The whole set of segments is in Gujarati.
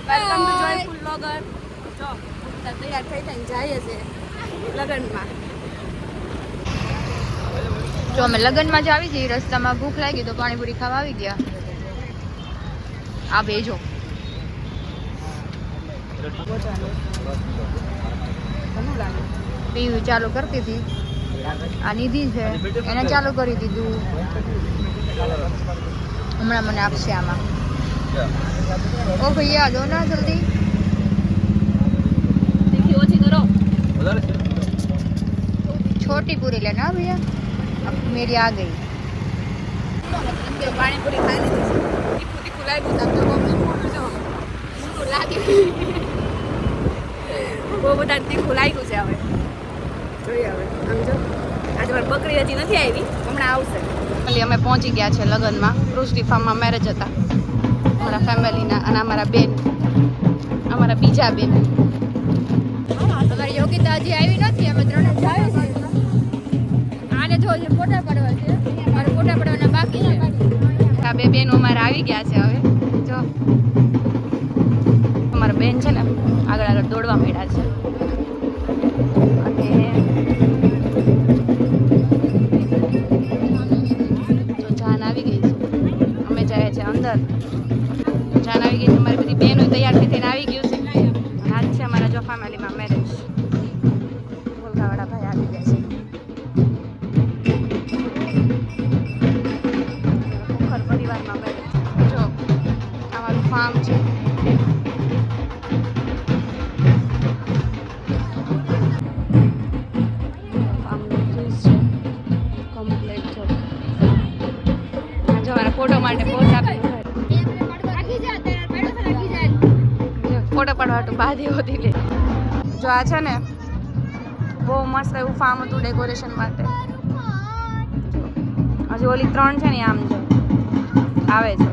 Welcome to joyful blogger. જો તૈયાર થઈ થઈને જઈએ છે લગનમાં. જો અમે લગનમાં જ આવી જઈએ, રસ્તામાં ભૂખ લાગી તો પાણીપુરી ખાવા આવી ગયા. આ બે જો પીવું ચાલુ કરતી હતી. આ નિધિ છે, એને ચાલુ કરી દીધું. હમણાં મને આપશે આમાં. ઓ ભૈયા દો ના જલ્દી. ઓછી કરો. छोटी पूरी लेना भैया, अब मेरी आ गई. પાણીપુરી ખાઈ લીધી છે. તીખું તીખું લાગ્યું તો મોટું જો મોટું લાગી બહુ બધા તીખું લાગ્યું છે. હવે જોઈએ હવે આમ જો આજે મારી બકરી હજી નથી આવી, હમણાં આવશે. અમે પહોંચી ગયા છે લગ્નમાં. કૃષ્ટિ ફાર્મમાં મેરેજ હતા અમારા ફેમિલીના, અને અમારા બેન, અમારા બીજા બેન. અમારી યોગિતા હજી આવી નથી, અમે ત્રણે જાય છે. આને જો ફોટા પાડવા છે, મારે ફોટા પાડવાના બાકી છે. આ બે બેનો અમારે આવી ગયા છે. હવે જો અમારા બેન છે ને આગળ આગળ દોડવા માંડ્યા છે. અને જો જાન આવી ગઈ છે, અમે જાય છે અંદર. જાન આવી ગઈ છે, અમારી બધી બહેનો તૈયાર થઈને આવી ગયું છે. આજ છે અમારા જો ફેમિલીમાં મેરેજ. ભોલકાવાળા ભાઈ આવી ગયા છે. ખોખર પરિવારમાં મેરેજ. જો અમારું ફાર્મ છે. ફોટો માટે પોઝ આપી, ફોટો પાડવા તો બાધી હોતી લે. જો આ છે ને બહુ મસ્ત એવું ફાર્મ હતું ડેકોરેશન માટે. હજુ ઓલી 3 છે ને આમ જો આવે છે.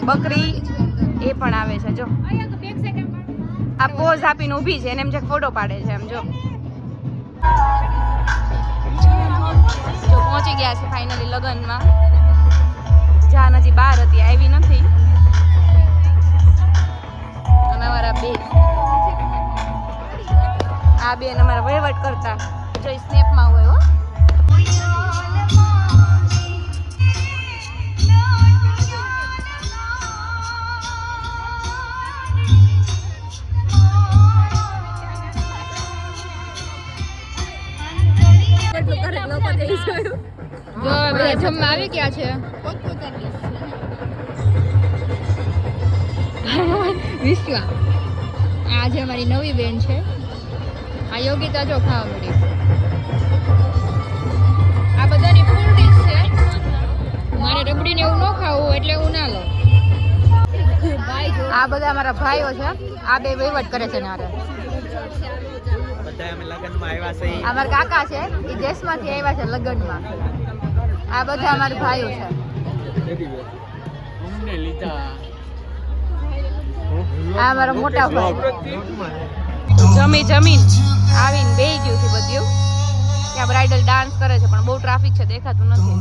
બકરી એ પણ આવે છે. જો આ પોઝ આપીને ઊભી છે, એને એમ જે ફોટો પાડે છે એમ. જો પહોંચી ગયા છે ફાઇનલી લગ્નમાં. જાન હજી બહાર હતી, આવી નથી. અને અમારા બેન, આ બેન અમારા વહીવટ કરતા જો સ્નેપમાં હોય. હો જો બધા જમવા આવી ગયા છે. વિશ્વા આજે અમારી નવી બેન છે. આ યોગિતા જો ખાવા મળી. આ બધાની ફૂલ ડીશ છે. મારે રબડીને એવું ન ખાવું એટલે હું ના લઉં. આ બધા અમારા ભાઈઓ છે. આ બે વહીવટ કરે છે. નારે અમારા કાકા છે, એ દેશમાંથી આવ્યા છે લગ્નમાં. આ બધા અમારા ભાઈઓ છે. આ અમારા મોટા ભાઈ જમીન આવીને બેહી ગયું છે બધું. ત્યાં બ્રાઇડલ ડાન્સ કરે છે પણ બહુ ટ્રાફિક છે, દેખાતું નથી.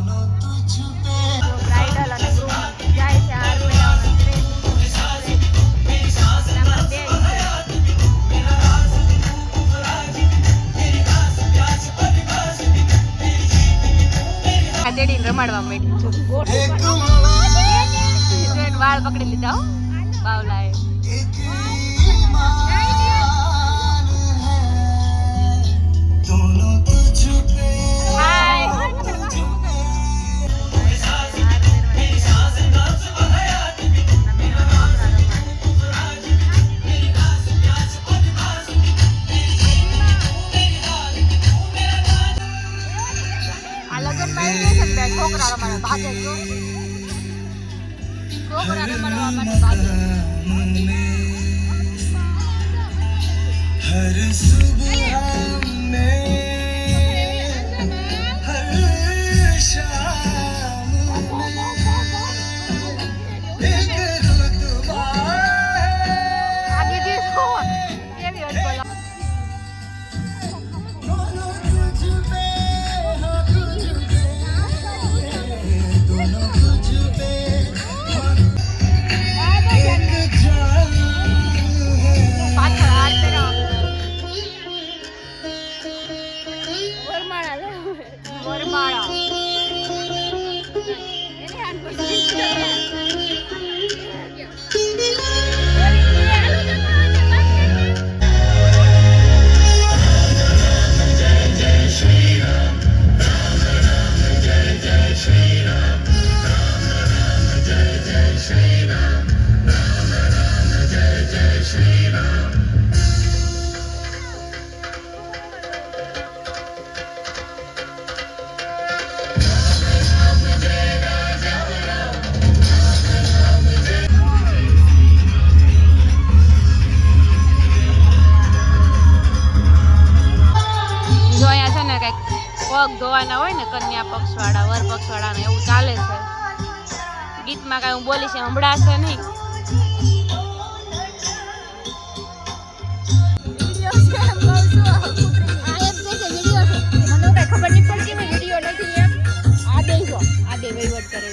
બ્રાઇડલ અને ગ્રૂમ જાય છે હાર મેળવવાનું. ડેડીને રમાડવા માંડ્યું છે. વાળ પકડી લીધા હો બાવલાએ. આ લગ્નમાં આવી છે ને છોકરા રમાડવા ભાગે છો. છોકરા રમાડવા માટે ભાગે. પગ ધોવાના હોય ને કન્યા પક્ષવાળા વર પક્ષવાળાને એવું ચાલે છે. ગીતમાં કાંઈ હું બોલીશ એ સંભળાશે નહીં. ખબર નહીં પડતી વિડીયો નથી એમ આ દે વહીવટ કરે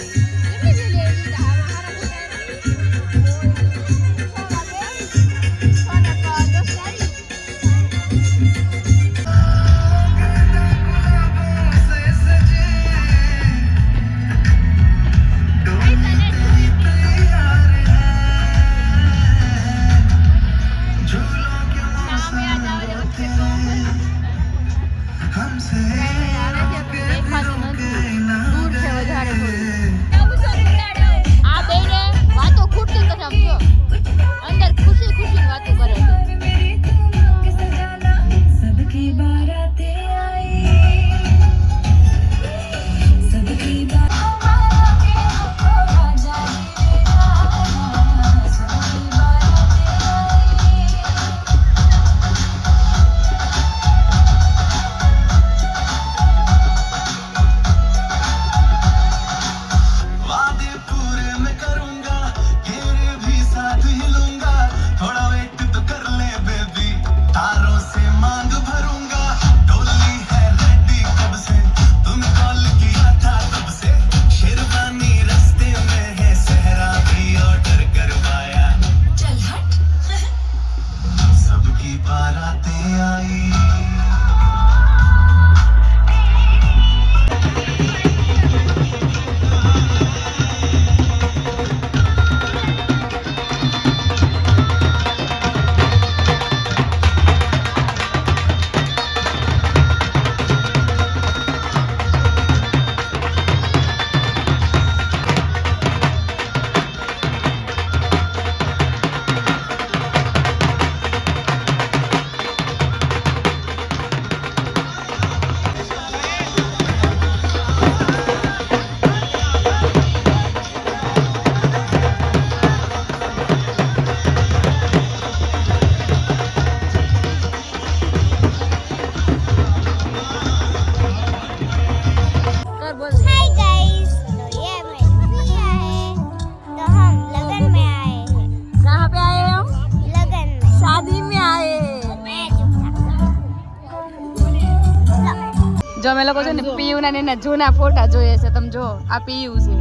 જો અમે લોકો છે ને પીયુના ને એના જૂના ફોટા જોઈએ છે. તમે જો આ પીયુ છે,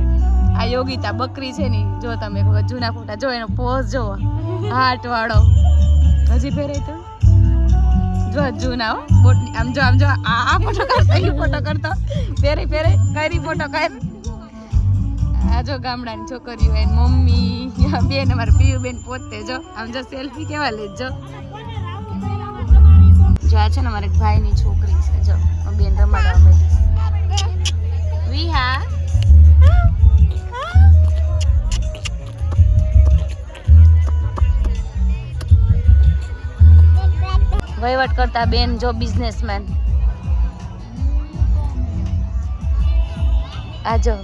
આ યોગિતા બકરી છે ને. જો તમે જૂના ફોટા જો એનો પોઝ જો હાર્ટ વાળો હજી પહેરે તો જો જૂના હો બોટની. આમ જો આ ફોટો કરતો એ ફોટો કરતો પહેરે કઈ ફોટો કર. આ જો ગામડાની છોકરીઓ એની મમ્મી બેન અમારે પીયુ બેન પોતે જો આમ જો સેલ્ફી કેવા લે જો. જો આ છે ને અમારે ભાઈની છોકરી છે જો બેન રમાડવા માંડી. વિહા વહીવટ કરતા બેન જો બિઝનેસમેન. આ જો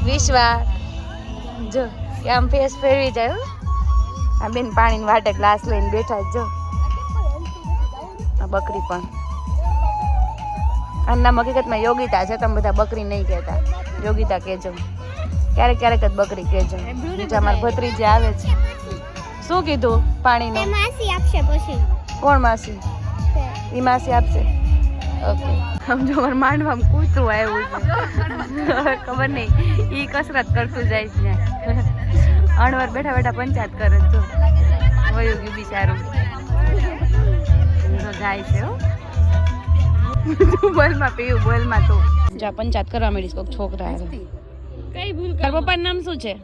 વિશ્વા જો કે આમ ફેસ ફેરવી જાય. આ બેન પાણીની વાટે ગ્લાસ લઈને બેઠા જો. આ બકરી પણ આના હકીકતમાં યોગિતા છે. તમે બધા બકરી નહીં કહેતા, યોગિતા કહેજો. ક્યારેક ક્યારેક જ બકરી કહેજો. બીજા મારા ભત્રીજી આવે છે. શું કીધું પાણીનું? માસી આપશે પછી. કોણ માસી? ઈ માસી આપશે. ઓકે. સમજો મારે માંડવામાં કૂતરું આવ્યું છે. ખબર નહીં ઈ કસરત કરતું જાય છે. અણવર બેઠા બેઠા પંચાયત કરે જો વયું ગયું બિચારું જાય છે. હો બોલમાં પીયું બોલમાં તો જા પંચાયત કરવા માંડીશ કોઈક છોકરા કઈ ભૂલ. તાર પપ્પાનું નામ શું છે?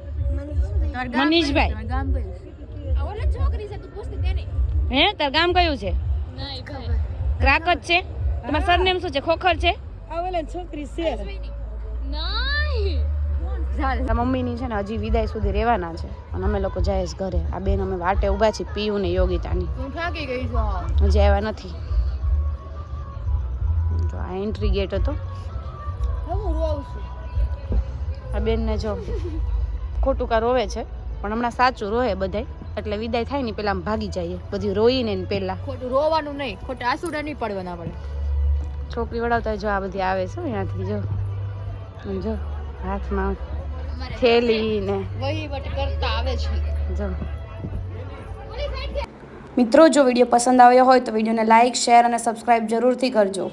મનીષભાઈ. હે તાર ગામ કયું છે? ક્રાક જ છે. તમારું સરનેમ શું છે? ખોખર છે? મમ્મીની છે ને હજી વિદાય સુધી રહેવાના છે અને અમે લોકો જાય ઘરે. આ બેન અમે વાટે ઊભા છીએ પીયું ને યોગિતાની. હજી આવ્યા નથી. જો આ એન્ટ્રી ગેટ હતો. આ બેનને જો ખોટું કા રોવે છે પણ હમણાં સાચું રોવે બધાય એટલે વિદાય થાય ને પેલા આમ ભાગી જાય બધી રોઈને ને પેલા. ખોટું રોવાનું નહીં, ખોટા આસુડા નહીં પડવાના પડે. છોકરી વડાવતા જો આ બધી આવે છે અહીંયાથી જો જો હાથમાં થેલી ને વહીવટ કરતા આવે છે જો. મિત્રો જો વિડીયો પસંદ આવ્યો હોય તો વિડીયોને લાઇક શેર અને સબસ્ક્રાઈબ જરૂરથી કરજો.